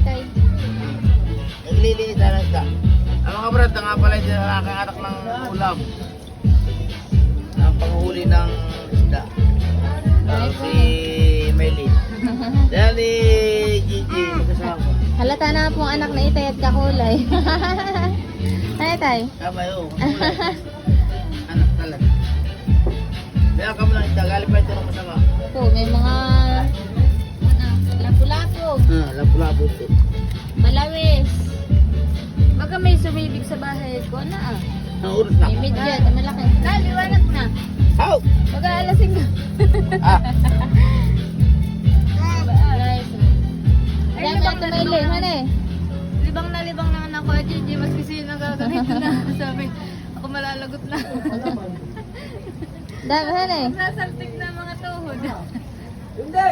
itay. Nagliliit na lang ka. Ang mga brad, nga pala yung nakakanak ng ulam. Ang panghuli ng isda. Si Maylin. Dahil ni Gigi, kasama. Halata na pong anak na itay at kakulay. Ay, tay. Tama yun. Anak talaga. Kaya ka mo lang isda, galing pa ito ng masama. Ito, may mga lapu-lapu. Lapu-lapu ito. Malawis. Baka may sumibig sa bahay ko na ah. Ang urot na. May midget, malaki. Liwanag na. How? Baka alasing ka. Ah, Dami natin may ilin, ano eh? Libang na anak ko at Gigi, maski sino nagagamit na. Sabi, ako malalagot na. Dami, ano eh? Nasaltik na mga tuhod. hindi!